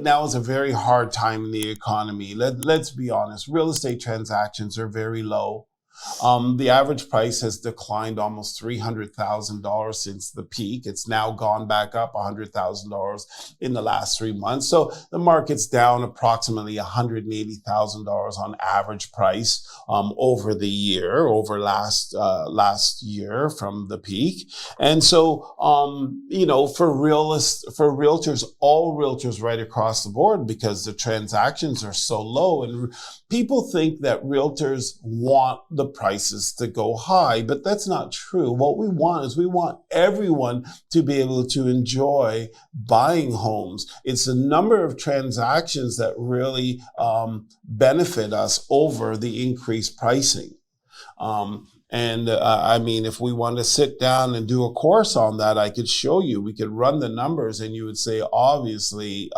Now is a very hard time in the economy. Let's be honest. Real estate transactions are very low. The average price has declined almost $300,000 since the peak. It's now gone back up $100,000 in the last 3 months. So the market's down approximately $180,000 on average price over the year, over last year from the peak. And so, for realtors, all realtors right across the board, because the transactions are so low, and people think that realtors want the prices to go high, but that's not true. What we want is we want everyone to be able to enjoy buying homes. It's the number of transactions that really benefit us over the increased pricing. If we want to sit down and do a course on that, I could show you. We could run the numbers, and you would say, obviously,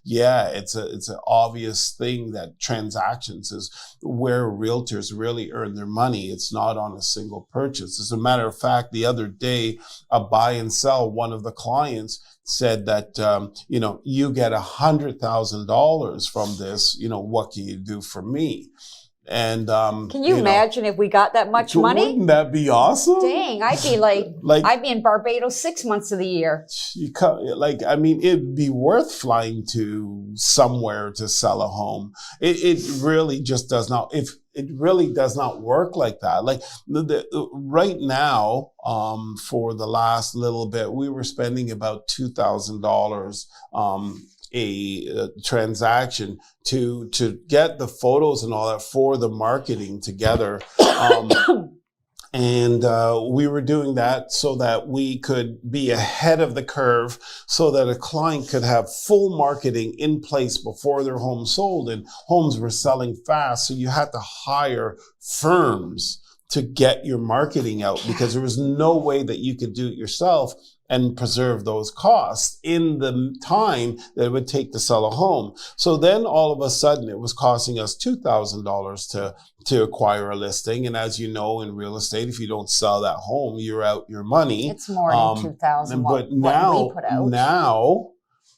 it's an obvious thing that transactions is where realtors really earn their money. It's not on a single purchase. As a matter of fact, the other day, a buy and sell, one of the clients said that, you get $100,000 from this. What can you do for me? And can you imagine if we got that much money? Wouldn't that be awesome? Dang, I'd be I'd be in Barbados 6 months of the year. It'd be worth flying to somewhere to sell a home. It really just does not. It really does not work like that. Right now, for the last little bit, we were spending about $2,000 a transaction to get the photos and all that for the marketing together. And we were doing that so that we could be ahead of the curve, so that a client could have full marketing in place before their home sold. And homes were selling fast, so you had to hire firms to get your marketing out, because there was no way that you could do it yourself and preserve those costs in the time that it would take to sell a home. So then all of a sudden it was costing us $2,000 to acquire a listing. And as you know, in real estate, if you don't sell that home, you're out your money. It's more than $2,000. But now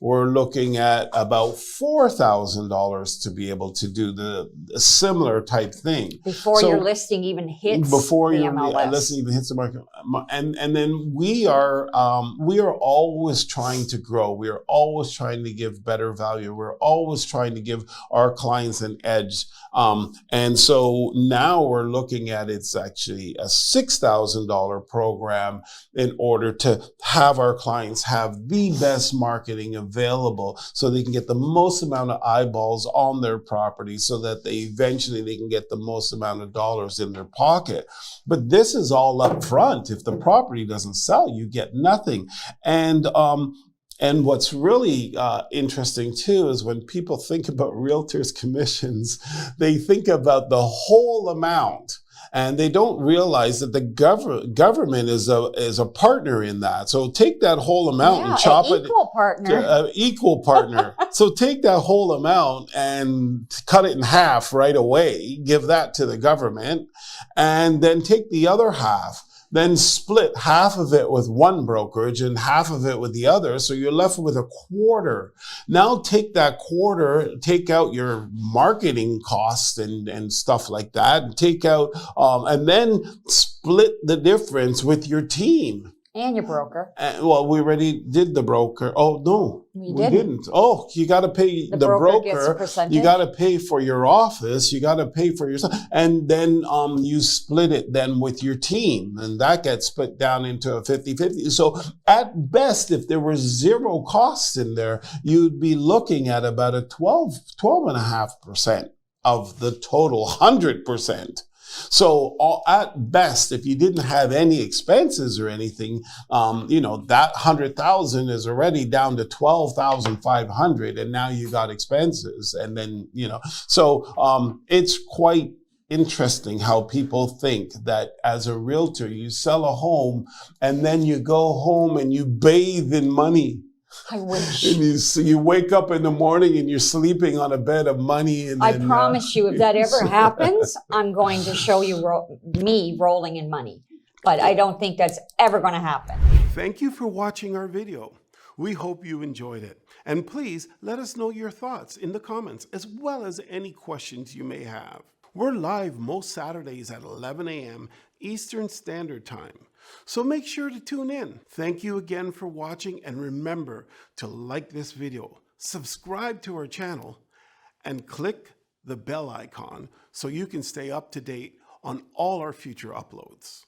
we're looking at about $4,000 to be able to do the similar type thing. Before your listing even hits the MLS. Listing even hits the market. And then we are always trying to grow. We are always trying to give better value. We're always trying to give our clients an edge. And so now we're looking at, it's actually a $6,000 program in order to have our clients have the best marketing available, so they can get the most amount of eyeballs on their property, so that they can get the most amount of dollars in their pocket. But this is all up front. If the property doesn't sell, you get nothing. And what's really interesting too is when people think about realtors' commissions, they think about the whole amount. And they don't realize that the government is a partner in that. So take that whole amount and chop it. Equal partner. So take that whole amount and cut it in half right away. Give that to the government, and then take the other half. Then split half of it with one brokerage and half of it with the other. So you're left with a quarter. Now take that quarter, take out your marketing costs and stuff like that, and take out, and then split the difference with your team. And your broker. Well, we already did the broker. Oh, no, we didn't. Oh, you got to pay the broker. Gets a percentage. You got to pay for your office. You got to pay for yourself. And then you split it then with your team. And that gets split down into a 50-50. So at best, if there were zero costs in there, you'd be looking at about a 12.5% of the total 100%. So at best, if you didn't have any expenses or anything, that 100,000 is already down to 12,500, and now you got expenses, and then so it's quite interesting how people think that as a realtor, you sell a home and then you go home and you bathe in money. I wish. And you wake up in the morning and you're sleeping on a bed of money. And I promise you, if that ever happens, I'm going to show you me rolling in money. But I don't think that's ever going to happen. Thank you for watching our video. We hope you enjoyed it. And please let us know your thoughts in the comments, as well as any questions you may have. We're live most Saturdays at 11 a.m. Eastern Standard Time, so make sure to tune in. Thank you again for watching, and remember to like this video, subscribe to our channel, and click the bell icon so you can stay up to date on all our future uploads.